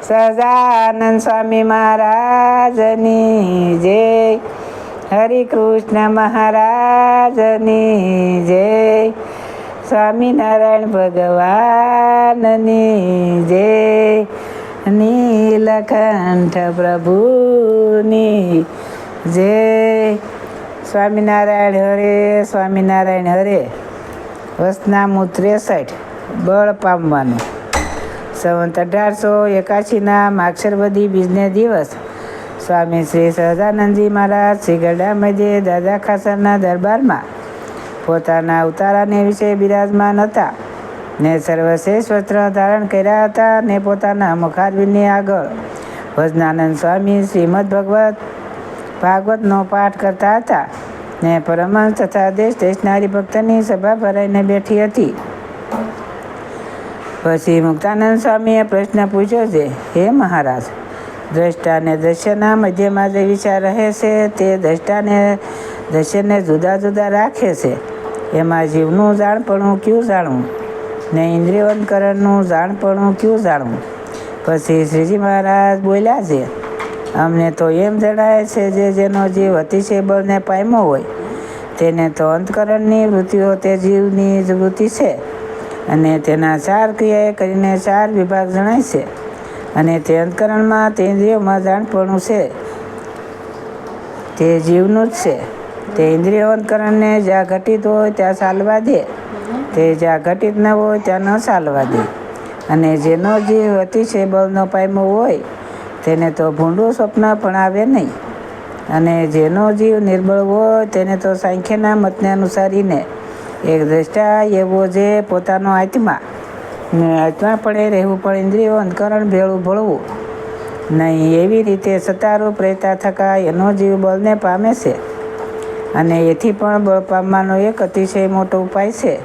સહજાનંદ સ્વામી મહારાજની જય. હરિકૃષ્ણ મહારાજની જય. સ્વામિનારાયણ ભગવાનની જય. નીલકંઠ પ્રભુની જય. સ્વામિનારાયણ હરે, સ્વામિનારાયણ હરે. વસનામું 63 બળ પામવાનું. સંવત 1881ના માક્ષરવદી બીજને દિવસ સ્વામી શ્રી સહજાનંદજી મહારાજ શ્રી ગરડા મધ્યે દાદા ખાસરના દરબારમાં પોતાના ઉતારાને વિશે બિરાજમાન હતા ને સર્વશ્રેષ્ઠ વસ્ત્ર ધારણ કર્યા હતા ને પોતાના મુખારવિંદની આગળ ભજનાનંદ સ્વામી શ્રીમદ ભાગવતનો પાઠ કરતા હતા ને પરમહંસ તથા દેશ દેશના હરિભક્તની સભા ભરાઈને બેઠી હતી. પછી મુક્તાનંદ સ્વામીએ પ્રશ્ન પૂછ્યો છે, હે મહારાજ, દ્રષ્ટાને દ્રશ્યના મધ્યમાં જે વિચાર રહે છે તે દ્રષ્ટાને દ્રશ્યને જુદા જુદા રાખે છે. એમાં જીવનું જાણપણું ક્યું જાણવું ને ઇન્દ્રિયોંતકરણનું જાણપણું ક્યું જાણવું? પછી શ્રીજી મહારાજ બોલ્યા છે, અમને તો એમ જણાય છે જેનો જીવ અતિશય બળને પામ્યો હોય તેને તો અંતકરણની વૃત્તિઓ તે જીવની જ વૃત્તિ છે અને તેના 4 ક્રિયાએ કરીને 4 વિભાગ જણાય છે અને તે અંતકરણમાં તે ઇન્દ્રિયોમાં જાણપણું છે તે જીવનું જ છે. તે ઇન્દ્રિયો અંતકરણને જ્યાં ઘટિત હોય ત્યાં ચાલવા દે, તે જ્યાં ઘટિત ન હોય ત્યાં ન ચાલવા દે. અને જેનો જીવ અતિશય બળનો પામ્યો હોય તેને તો ભૂંડું સ્વપ્ન પણ આવે નહીં. અને જેનો જીવ નિર્બળ હોય તેને તો સાંખ્યના મતને અનુસારીને એક દ્રષ્ટા એવો જે પોતાનો આત્મા ને આત્માપણે રહેવું પણ ઇન્દ્રિયો અંતકરણ ભેળું ભળવું નહીં એવી રીતે સતારૂપ રહેતા થકા એનો જીવ બળને પામે છે. અને એથી પણ બળ પામવાનો એક અતિશય મોટો ઉપાય છે.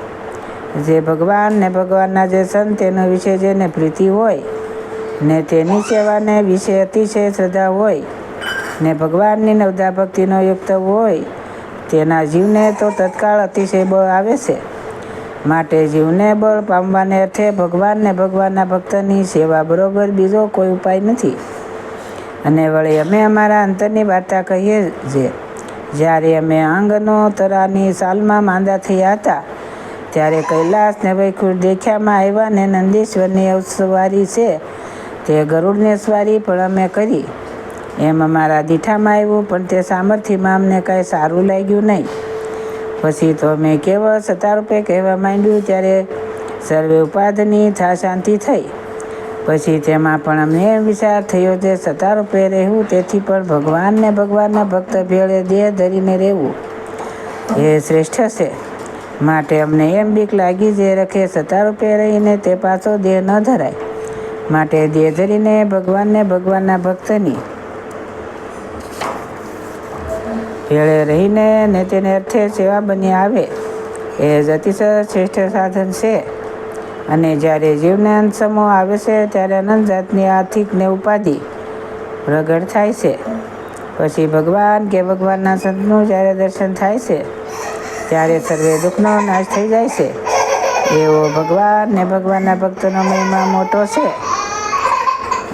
જે ભગવાન ને ભગવાનના જે સંત તેનો વિશે જેને પ્રીતિ હોય ને તેની સેવાને વિશે અતિશય શ્રદ્ધા હોય ને ભગવાનની નવદા ભક્તિનો યુક્ત હોય તેના જીવને તો તત્કાળ અતિશય બળ આવે છે. માટે જીવને બળ પામવાને અર્થે ભગવાન ને ભગવાનના ભક્તની સેવા બરોબર બીજો કોઈ ઉપાય નથી. અને વળી અમે અમારા અંતરની વાર્તા કહીએ છીએ. જ્યારે અમે આંગનો તરાની સાલમાં માંદા થયા હતા ત્યારે કૈલાસ ને વૈકુંઠ દેખ્યામાં આવ્યા ને નંદીશ્વરની અવસવારી છે તે ગરુડને સ્વારી પણ અમે કરી. એમ અમારા દીઠામાં આવ્યું પણ તે સામર્થ્યમાં અમને કાંઈ સારું લાગ્યું નહીં. પછી તો અમે કેવળ સતારૂપે કહેવા માંડ્યું ત્યારે સર્વે ઉપાધિની શાંતિ થઈ. પછી તેમાં પણ અમને એમ વિચાર થયો જે સતારૂપે રહેવું તેથી પણ ભગવાન ને ભગવાનના ભક્ત ભેળે દેહ ધરીને રહેવું એ શ્રેષ્ઠ છે. માટે અમને એમ બીક લાગી જે રખે સતારૂપે રહીને તે પાછો દેહ ન ધરાય. માટે દેહ ધરીને ભગવાનને ભગવાનના ભક્તની ભેળે રહીને ને તેને અર્થે સેવા બની આવે એ જ અતિશય શ્રેષ્ઠ સાધન છે. અને જ્યારે જીવને અંત સમો આવે છે ત્યારે અનંત જાતની આર્થિક ને ઉપાધિ પ્રગટ થાય છે. પછી ભગવાન કે ભગવાનના સંતનું જ્યારે દર્શન થાય છે ત્યારે સર્વે દુઃખનો નાશ થઈ જાય છે. એવો ભગવાન ને ભગવાનના ભક્તનો મહિમા મોટો છે.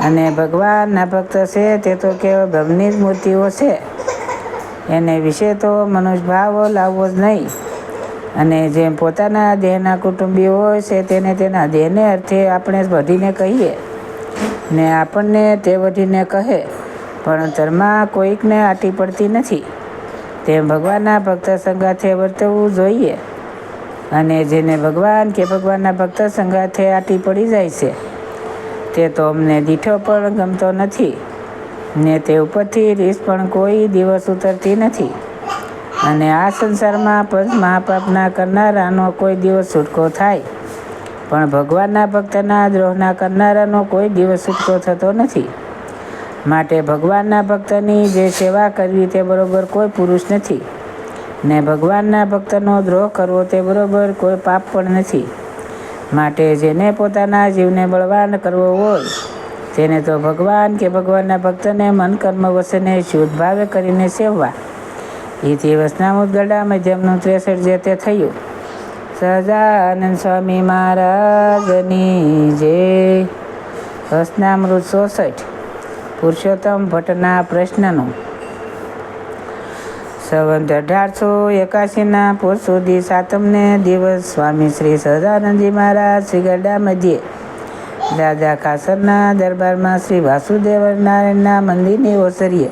અને ભગવાનના ભક્ત છે તે તો કેવળ બ્રહ્મની જ મૂર્તિઓ છે. એને વિશે તો મનુષ્ય ભાવ લાવવો જ નહીં. અને જેમ પોતાના દેહના કુટુંબી હોય છે તેને તેના દેહને અર્થે આપણે વઢીને કહીએ ને આપણને તે વઢીને કહે પણ ધર્મમાં કોઈકને આટી પડતી નથી. તેમ ભગવાનના ભક્ત સંગાથે વર્તવું જોઈએ. અને જેને ભગવાન કે ભગવાનના ભક્ત સંગાથે આટી પડી જાય છે તે તો અમને દીઠો પણ ગમતો નથી ને તે ઉપરથી રીસ પણ કોઈ દિવસ ઉતરતી નથી. અને આ સંસારમાં પંચ મહાપાપના કરનારાનો કોઈ દિવસ છૂટકો થાય પણ ભગવાનના ભક્તના દ્રોહના કરનારાનો કોઈ દિવસ છૂટકો થતો નથી. માટે ભગવાનના ભક્તની જે સેવા કરવી તે બરોબર કોઈ પુરુષ નથી ને ભગવાનના ભક્તનો દ્રોહ કરવો તે બરોબર કોઈ પાપ પણ નથી. માટે જેને પોતાના જીવને બળવાન કરવો હોય તેને તો ભગવાન કે ભગવાનના ભક્તને મન કર્મ વચને શુદ્ધ ભાવે કરીને સેવવા. એથી વસનામૃત ગરડા મધ્યમનું 63 જે તે થયું. સહજાનંદ સ્વામી મહારાજની જય. હસનામૃત 66 પુરુષોત્તમ ભટ્ટના પ્રશ્નનું સંવત 1881 પોષ સુધી 7મને દિવસ સ્વામી શ્રી સહજાનંદજી મહારાજ શ્રી ગરડા મધ્યે દાદા ખાસરના દરબારમાં શ્રી વાસુદેવ નારાયણના મંદિરની ઓસરીએ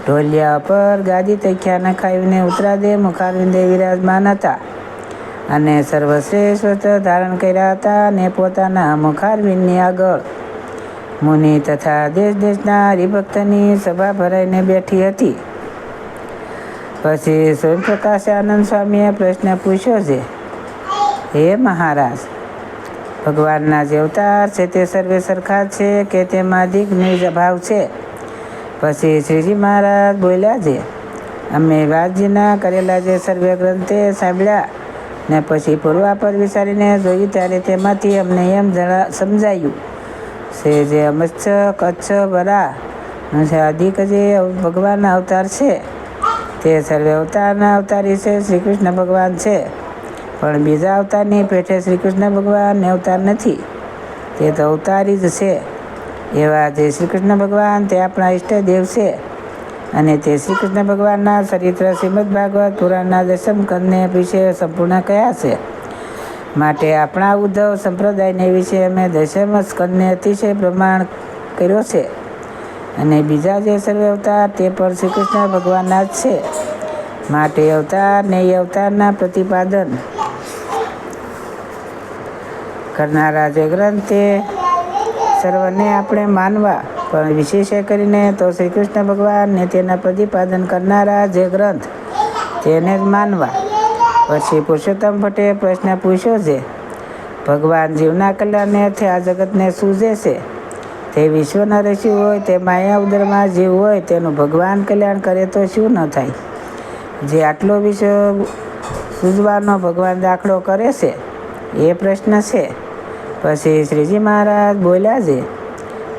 ઢોલિયા પર ગાદી તખ્યા નખાવીને ઉત્તરાદે મુખારવિંદે વિરાજમાન હતા અને સર્વશ્રેષ્ઠ વસ્ત્ર ધારણ કર્યા હતા અને પોતાના મુખારવિંદની આગળ મુનિ તથા દેશ દેશના હરિભક્તની સભા ભરાઈને બેઠી હતી. પછી સ્વયંપ્રકાશાનંદ સ્વામીએ પ્રશ્ન પૂછ્યો છે, હે મહારાજ, ભગવાનના જે અવતાર છે તે સર્વે સરખા છે કે તેમાં અધિક નિજ ભાવ છે? પછી શ્રીજી મહારાજ બોલ્યા છે, અમે વ્યાસજીના કરેલા જે સર્વે ગ્રંથે સાંભળ્યા ને પછી પૂર્વા પર વિચારીને જોયું ત્યારે તેમાંથી અમને એમ સમજાયું છે જે અમચ્છ કચ્છ બરા અધિક જે ભગવાનના અવતાર છે તે સર્વે અવતારના અવતારી છે શ્રી કૃષ્ણ ભગવાન છે, પણ બીજા અવતારની પેઠે શ્રી કૃષ્ણ ભગવાનને અવતાર નથી, તે તો અવતારી જ છે. એવા જે શ્રી કૃષ્ણ ભગવાન તે આપણા ઈષ્ટદેવ છે અને તે શ્રી કૃષ્ણ ભગવાનના ચરિત્ર શ્રીમદ ભાગવત પુરાણના દશમ સ્કંદને વિશે સંપૂર્ણ કયા છે. માટે આપણા ઉદ્ધવ સંપ્રદાયને વિશે અમે દશમ સ્કંદને અતિશય પ્રમાણ કર્યો છે અને બીજા જે સર્વે અવતાર તે પણ શ્રી કૃષ્ણ ભગવાનના જ છે. માટે અવતાર ને એ અવતારના પ્રતિપાદન કરનારા જે ગ્રંથ તે સર્વને આપણે માનવા, પણ વિશેષ કરીને તો શ્રી કૃષ્ણ ભગવાન ને તેના પ્રતિપાદન કરનારા જે ગ્રંથ તેને જ માનવા. પછી પુરુષોત્તમ ભટ્ટે પ્રશ્ન પૂછ્યો છે, ભગવાન જીવના કલ્યાણને અર્થે આ જગતને સૂઝે છે, તે વિશ્વના ઋષિ હોય તે માયા ઉદરમાં જીવ હોય તેનું ભગવાન કલ્યાણ કરે તો શું ન થાય? જે આટલો વિશ્વ સૂઝવાનો ભગવાન દાખલો કરે છે એ પ્રશ્ન છે. પછી શ્રીજી મહારાજ બોલ્યા છે,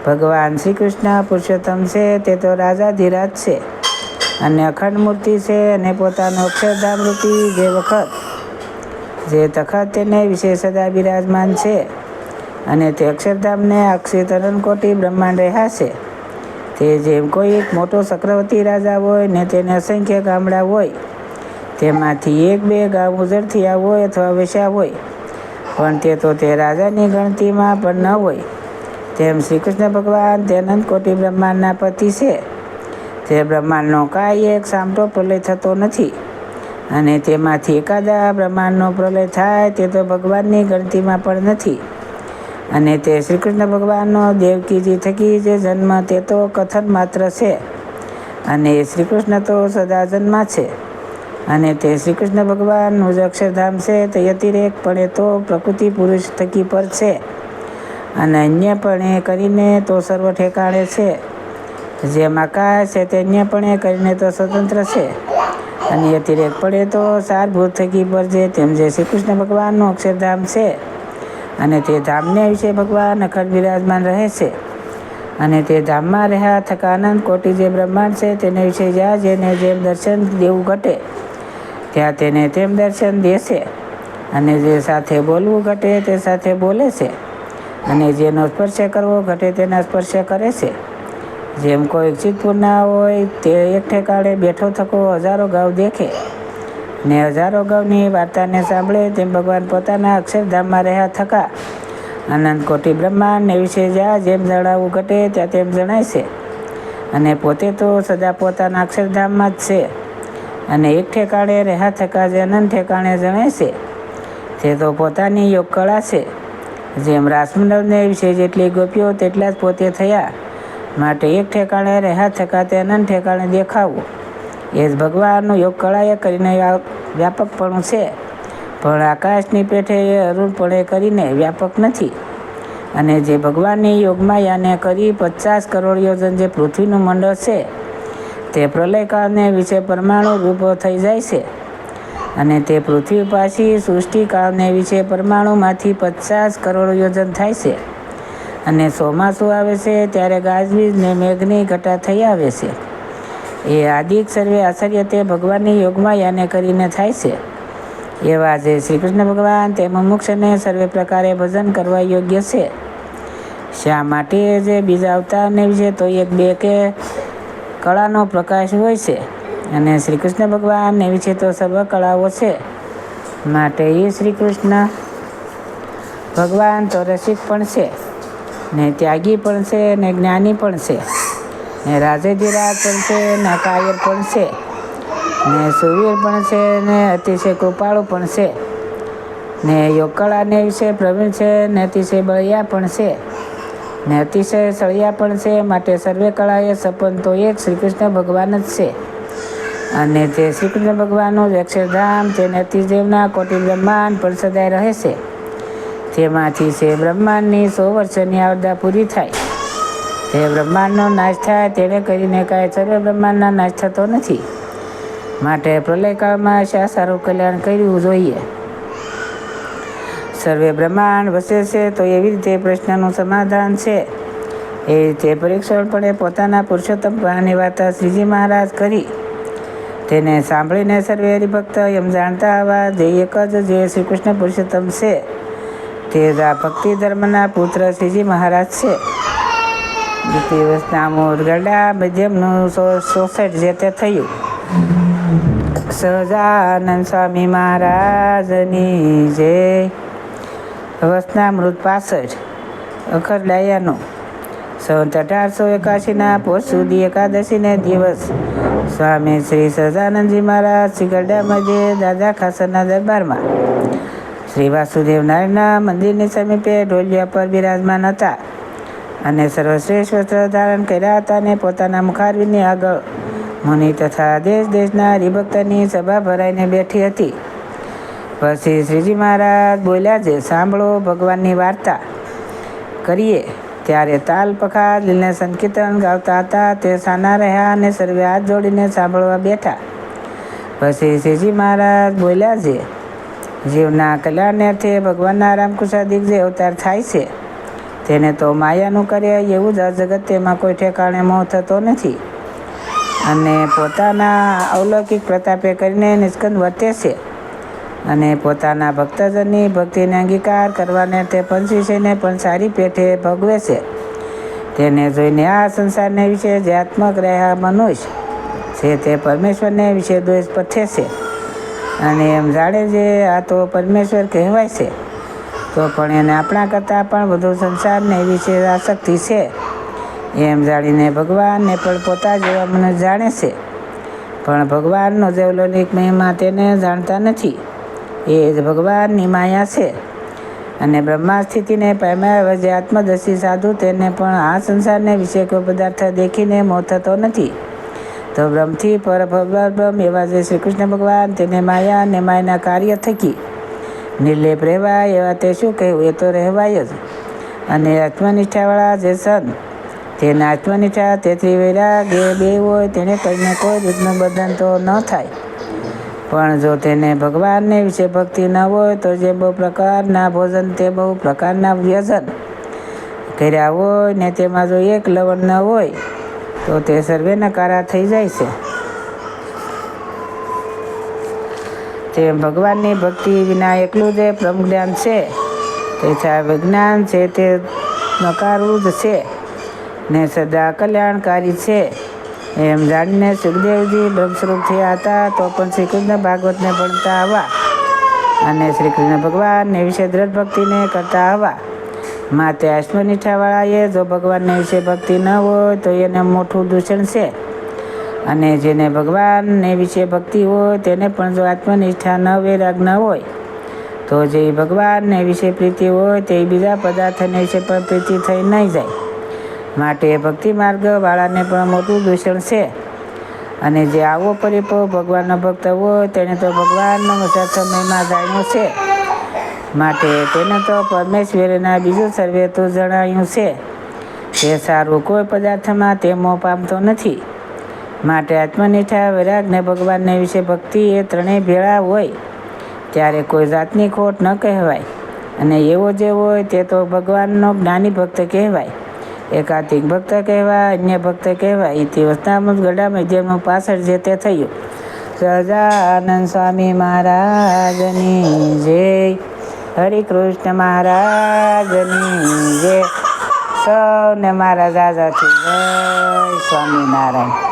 ભગવાન શ્રી કૃષ્ણ પુરુષોત્તમ છે તે તો રાજાધિરાજ છે અને અખંડ મૂર્તિ છે અને પોતાનું અક્ષરધામૃતિ જે વખત જે તખત તેને વિશે સદા બિરાજમાન છે અને તે અક્ષરધામને અક્ષિત અનંતકોટી બ્રહ્માંડ રહ્યા છે. તે જેમ કોઈ એક મોટો ચક્રવર્તી રાજા હોય ને તેને અસંખ્ય ગામડા હોય, તેમાંથી 1-2 ગામ ઉજળથી હોય અથવા વસ્યા હોય, પણ તે તો તે રાજાની ગણતીમાં પણ ન હોય. તેમ શ્રી કૃષ્ણ ભગવાન તે અનંતકોટી બ્રહ્માંડના પતિ છે. તે બ્રહ્માંડનો કાંઈ એક સામટો પ્રલય થતો નથી અને તેમાંથી એકાદા બ્રહ્માંડનો પ્રલય થાય તે તો ભગવાનની ગણતીમાં પણ નથી. અને તે શ્રી કૃષ્ણ ભગવાનનો દેવકીજી થકી જે જન્મ તે તો કથન માત્ર છે અને શ્રી કૃષ્ણ તો સદા જન્મા છે અને તે શ્રી કૃષ્ણ ભગવાનનું જ અક્ષરધામ છે તે અતિરેકપણે તો પ્રકૃતિ પુરુષ થકી પર છે અને અન્યપણે કરીને તો સર્વ ઠેકાણે છે. જેમ આકાશ છે તે અન્યપણે કરીને તો સ્વતંત્ર છે અને અતિરેકપણે તો સારભૂત થકી પર છે, તેમ જે શ્રી કૃષ્ણ ભગવાનનું અક્ષરધામ છે અને તે ધામને વિશે ભગવાન અખંડ બિરાજમાન રહે છે અને તે ધામમાં રહ્યા થકા અનંત કોટી જે બ્રહ્માંડ છે તેને વિશે જ્યાં જેને જેમ દર્શન દેવું ઘટે ત્યાં તેને તેમ દર્શન દેશે અને જે સાથે બોલવું ઘટે તે સાથે બોલે છે અને જેનો સ્પર્શ કરવો ઘટે તેના સ્પર્શ કરે છે. જેમ કોઈ ચિત્તપૂર્ણા હોય તે એક ઠેકાણે બેઠો થકો હજારો ગાઉ દેખે ને હજારો ગાઉની વાર્તાને સાંભળે, તેમ ભગવાન પોતાના અક્ષરધામમાં રહ્યા થકા અનંત કોટી બ્રહ્માંડને વિશે જ્યાં જેમ જણાવવું ઘટે ત્યાં તેમ જણાય છે અને પોતે તો સદા પોતાના અક્ષરધામમાં જ છે અને એક ઠેકાણે રહ્યા થકા જે અનંત ઠેકાણે જણાય છે તે તો પોતાની યોગ કળા છે. જેમ રાસમંડળને વિશે જેટલી ગોપીઓ તેટલા જ પોતે થયા, માટે એક ઠેકાણે રહ્યા થકા તે અનંત ઠેકાણે દેખાવું એ જ ભગવાનનું યોગ કળાએ કરીને વ્યાપકપણું છે, પણ આકાશની પેઠે એ અરુણપણે કરીને વ્યાપક નથી. અને જે ભગવાનની યોગમાયાને કરી 50 કરોડ યોજન જે પૃથ્વીનું મંડળ છે તે પ્રલયકાળને વિશે પરમાણુ રૂપ થઈ જાય છે અને તે પૃથ્વી પાછી સૃષ્ટિકાળને વિશે પરમાણુમાંથી 50 કરોડ યોજન થાય છે અને ચોમાસું આવે છે ત્યારે ગાજવીજ ને મેઘની ઘટા થઈ આવે છે. એ આદિક સર્વે આશ્ચર્ય તે ભગવાનની યોગમાયાને કરીને થાય છે. એવા જે શ્રી કૃષ્ણ ભગવાન તે મુમુક્ષને સર્વે પ્રકારે ભજન કરવા યોગ્ય છે. શા માટે જે બીજા અવતારને વિશે તો એક બે કે કળાનો પ્રકાશ હોય છે, અને શ્રી કૃષ્ણ ભગવાનને વિશે તો સર્વ કળાઓ છે. માટે એ શ્રી કૃષ્ણ ભગવાન તો રસિક પણ છે, ને ત્યાગી પણ છે, ને જ્ઞાની પણ છે, ને રાજેધિરાજ પણ છે, ને કાયર પણ છે, ને સુવીર પણ છે, ને અતિશય કૃપાળુ પણ છે, ને યોગ કળાને વિશે પ્રવીણ છે, ને અતિશય બળિયા પણ છે, ને અતિશય સળિયા પણ છે. માટે સર્વે કળાએ સંપન્ન તો એક શ્રી કૃષ્ણ ભગવાન જ છે. અને તે શ્રી કૃષ્ણ ભગવાનનું જ અક્ષરધામ, તેને અતિદેવના કોટી બ્રહ્માંડ પણ સદાય રહે છે. તેમાંથી છે બ્રહ્માંડની 100 વર્ષની આવરદા પૂરી થાય, તે બ્રહ્માંડનો નાશ થાય તેને કરીને કાંઈ સર્વે બ્રહ્માંડના નાશ થતો નથી. માટે પ્રલયકાળમાં શા સારું કલ્યાણ કરવું જોઈએ. સર્વે બ્રહ્માંડ વસે છે, તો એવી રીતે પ્રશ્નનું સમાધાન છે. એ રીતે પરીક્ષણપણે પોતાના પુરુષોત્તમ પ્રાણની વાર્તા શ્રીજી મહારાજ કરી. તેને સાંભળીને સર્વે હરિભક્ત એમ જાણતા આવા જે એક જ જે શ્રી કૃષ્ણ પુરુષોત્તમ છે, તે જ આ ભક્તિ ધર્મના પુત્ર શ્રીજી મહારાજ છે. દિવસનામું ગરડા મધ્યમનું 66 જે તે થયું. સહજાનંદ સ્વામી મહારાજની જય. વસનામૃત 65 અખરડાયાનું. સંવત 1881 પોષ સુધી એકાદશીને દિવસ સ્વામી શ્રી સહજાનંદજી મહારાજ શ્રી ગરડા મધ્યે દાદા ખાસરના દરબારમાં શ્રી વાસુદેવ નારાયણના મંદિરની સમીપે ઢોલિયા પર બિરાજમાન હતા, અને સર્વશ્રેષ્ઠ વસ્ત્ર ધારણ કર્યા હતા, અને પોતાના મુખારવિંદની આગળ મુનિ તથા દેશ દેશના હરિભક્તની સભા ભરાઈને બેઠી હતી. પછી શ્રીજી મહારાજ બોલ્યા છે, સાંભળો ભગવાનની વાર્તા કરીએ. ત્યારે તાલ પખાર લીલને સંકીર્તન ગાવતા હતા, તે સાના રહ્યા અને સર્વે હાથ જોડીને સાંભળવા બેઠા. પછી શ્રીજી મહારાજ બોલ્યા છે, જીવના કલ્યાણને અર્થે ભગવાનના રામકૃષ્ણાદિક જે અવતાર થાય છે, તેને તો માયાનું કાર્ય એવું જ જગત, તેમાં કોઈ ઠેકાણે મોહ થતો નથી, અને પોતાના અવલૌકિક પ્રતાપે કરીને નિષ્કંદ વર્તે છે, અને પોતાના ભક્તજનની ભક્તિને અંગીકાર કરવાને તે પંચવિષયને પણ સારી પેઠે ભોગવે છે. તેને જોઈને આ સંસારને વિશે જે આત્મક રહ્યા મનુષ્ય છે, તે પરમેશ્વરને વિશે દ્વેષ પઠે છે, અને એમ જાણે જે આ તો પરમેશ્વર કહેવાય છે, તો પણ એને આપણા કરતાં પણ વધુ સંસારને વિશે આસક્તિ છે. એમ જાણીને ભગવાનને પણ પોતા જેવા મનુષ્ય જાણે છે, પણ ભગવાનનો જે અલૌકિક મહિમા તેને જાણતા નથી. એ જ ભગવાનની માયા છે. અને બ્રહ્મા સ્થિતિને પામ્યા જે આત્મદર્શી સાધુ, તેને પણ આ સંસારને વિશે કોઈ પદાર્થ દેખીને મોહ થતો નથી. તો બ્રહ્મથી પરબ્રહ્મ એવા જે શ્રી કૃષ્ણ ભગવાન, તેને માયા અને માયાના કાર્ય થકી નિર્લેપ રહેવાય એવા તે શું કહેવું, એ તો રહેવાય જ. અને આત્મનિષ્ઠાવાળા જે સંત, તેને આત્મનિષ્ઠા તેથી વૈરાગ એ બે હોય, તેને કરીને કોઈ રીતનું બંધન તો ન થાય. પણ જો તેને ભગવાનને વિશે ભક્તિ ન હોય, તો જે બહુ પ્રકારના ભોજન, તે બહુ પ્રકારના વ્યસન કર્યા હોય, ને તેમાં જો એક લવણ ન હોય, તો તે સર્વે નકારા થઈ જાય છે. તેમ ભગવાનની ભક્તિ વિના એકલું જે બ્રહ્મ જ્ઞાન છે, તે વિજ્ઞાન છે, તે નકારું જ છે, ને સદા કલ્યાણકારી છે. એમ જાણીને સુખદેવજી બ્રહ્મસ્વરૂપ થયા હતા, તો પણ શ્રી કૃષ્ણ ભાગવતને ભણતા આવવા, અને શ્રી કૃષ્ણ ભગવાનને વિશે દ્રઢ ભક્તિને કરતા આવવા. માટે આત્મનિષ્ઠાવાળાએ જો ભગવાનને વિશે ભક્તિ ન હોય, તો એને મોટું દૂષણ છે. અને જેને ભગવાનને વિશે ભક્તિ હોય, તેને પણ જો આત્મનિષ્ઠા ન વૈરાગ ન હોય, તો જે ભગવાનને વિશે પ્રીતિ હોય, તે બીજા પદાર્થને વિશે પણ પ્રીતિ થઈ નહીં જાય. માટે ભક્તિ માર્ગવાળાને પણ મોટું દૂષણ છે. અને જે આવો પરિપક્વ ભગવાનનો ભક્ત હોય, તેને તો ભગવાનનો યથાર્થ મહિમા જાણ્યો છે. માટે તેને તો પરમેશ્વરના બીજું સર્વે તો જણાયું છે. તે સારું કોઈ પદાર્થમાં તે મોહ પામતો નથી. માટે આત્મનિષ્ઠા, વૈરાગ ને ભગવાનને વિશે ભક્તિ એ ત્રણેય ભેળા હોય, ત્યારે કોઈ જાતની ખોટ ન કહેવાય. અને એવો જે હોય, તે તો ભગવાનનો જ્ઞાની ભક્ત કહેવાય, એકાંતિક ભક્ત કહેવાય, અન્ય ભક્ત કહેવાય. ઇતિ વચનામૃત ગરડા મધ્યમનું 65 જે તે થયું. સહજાનંદ સ્વામી મહારાજની જય. હરિકૃષ્ણ મહારાજની જય. સૌને મારા દાદાથી જય સ્વામિનારાયણ.